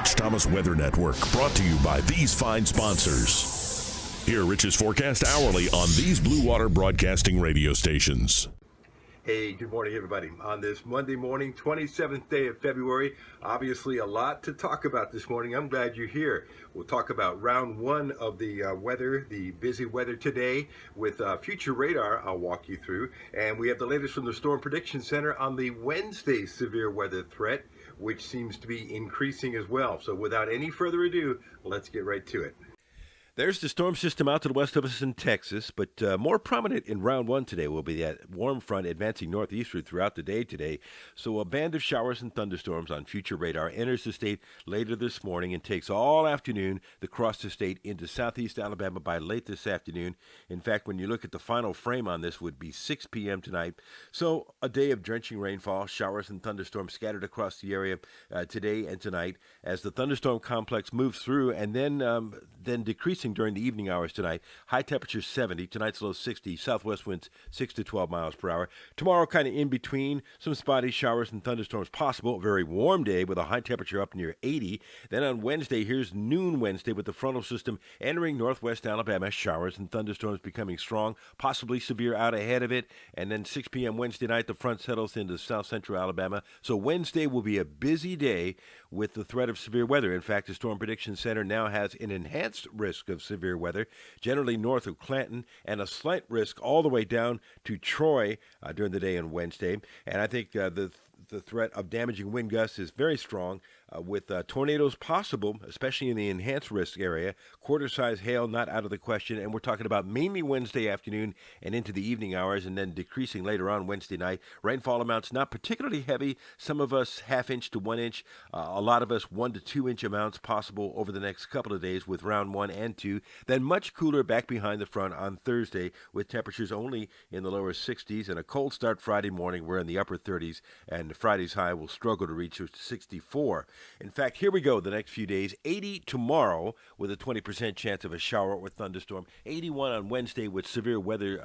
Rich Thomas Weather Network, brought to you by these fine sponsors. Hear Rich's forecast hourly on these Blue Water Broadcasting radio stations. Hey, good morning, everybody. On this Monday morning, 27th day of February, obviously a lot to talk about this morning. I'm glad you're here. We'll talk about round one of the weather, the busy weather today with future radar I'll walk you through. And we have the latest from the Storm Prediction Center on the Wednesday severe weather threat, which seems to be increasing as well. So without any further ado, let's get right to it. There's the storm system out to the west of us in Texas, but more prominent in round one today will be that warm front advancing northeastward throughout the day today. So a band of showers and thunderstorms on future radar enters the state later this morning and takes all afternoon to cross the state into southeast Alabama by late this afternoon. In fact, when you look at the final frame on this, would be 6 p.m. tonight. So a day of drenching rainfall, showers and thunderstorms scattered across the area today and tonight as the thunderstorm complex moves through and then decreasing during the evening hours tonight. High temperature 70, tonight's low 60, southwest winds 6 to 12 miles per hour. Tomorrow kind of in between, some spotty showers and thunderstorms possible. A very warm day with a high temperature up near 80. Then on Wednesday, here's noon Wednesday with the frontal system entering northwest Alabama. Showers and thunderstorms becoming strong, possibly severe out ahead of it. And then 6 p.m. Wednesday night, the front settles into south central Alabama. So Wednesday will be a busy day with the threat of severe weather. In fact, the Storm Prediction Center now has an enhanced risk of severe weather, generally north of Clanton, and a slight risk all the way down to Troy during the day on Wednesday. And I think the threat of damaging wind gusts is very strong, with tornadoes possible, especially in the enhanced risk area. Quarter-size hail not out of the question, and we're talking about mainly Wednesday afternoon and into the evening hours, and then decreasing later on Wednesday night. Rainfall amounts not particularly heavy. Some of us half-inch to 1 inch. A lot of us 1 to 2 inch amounts possible over the next couple of days with round 1 and 2. Then much cooler back behind the front on Thursday with temperatures only in the lower 60s, and a cold start Friday morning. We're in the upper 30s, and Friday's high will struggle to reach 64. In fact, here we go the next few days. 80 tomorrow with a 20% chance of a shower or thunderstorm. 81 on Wednesday with severe weather,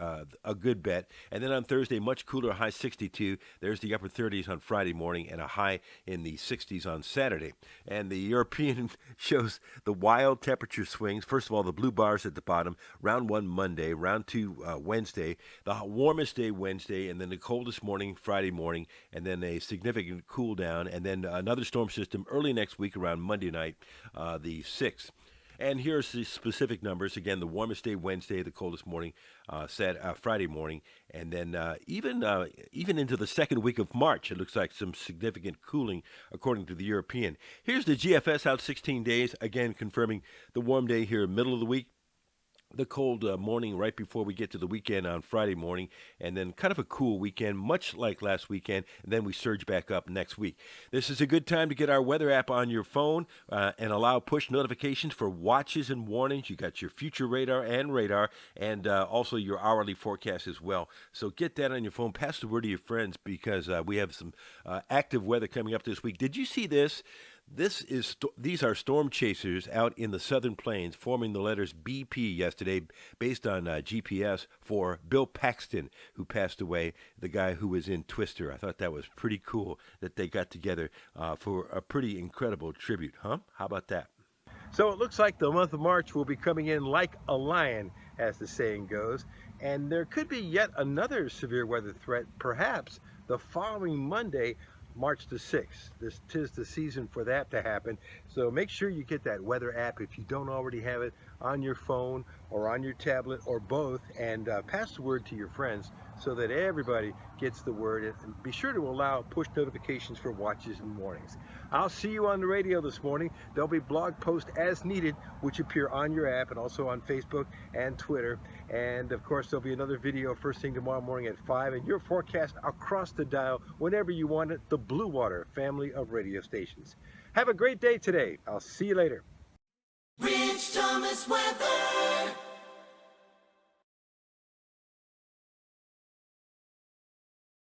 a good bet. And then on Thursday, much cooler, high 62. There's the upper 30s on Friday morning and a high in the 60s on Saturday. And the European shows the wild temperature swings. First of all, the blue bars at the bottom. Round 1 Monday, round 2 Wednesday, the warmest day Wednesday, and then the coldest morning Friday morning, and then a significant cool down, and then another storm system early next week around Monday night, the 6th. And here's the specific numbers. Again, the warmest day Wednesday, the coldest morning Friday morning, and then even into the second week of March, it looks like some significant cooling according to the European. Here's the GFS out 16 days, again confirming the warm day here middle of the week. The cold morning right before we get to the weekend on Friday morning, and then kind of a cool weekend, much like last weekend, and then we surge back up next week. This is a good time to get our weather app on your phone and allow push notifications for watches and warnings. You got your future radar, and also your hourly forecast as well. So get that on your phone. Pass the word to your friends because we have some active weather coming up this week. Did you see this? These are storm chasers out in the southern plains forming the letters BP yesterday based on GPS for Bill Paxton, who passed away, the guy who was in Twister. I thought that was pretty cool that they got together for a pretty incredible tribute, huh? How about that? So it looks like the month of March will be coming in like a lion, as the saying goes, and there could be yet another severe weather threat, perhaps the following Monday, March the 6th. This 'tis the season for that to happen. So make sure you get that weather app if you don't already have it on your phone or on your tablet or both, and pass the word to your friends so that everybody gets the word. And be sure to allow push notifications for watches and warnings. I'll see you on the radio this morning. There'll be blog posts as needed, which appear on your app and also on Facebook and Twitter. And of course, there'll be another video first thing tomorrow morning at 5, and your forecast across the dial whenever you want it. The Blue Water family of radio stations. Have a great day today. I'll see you later.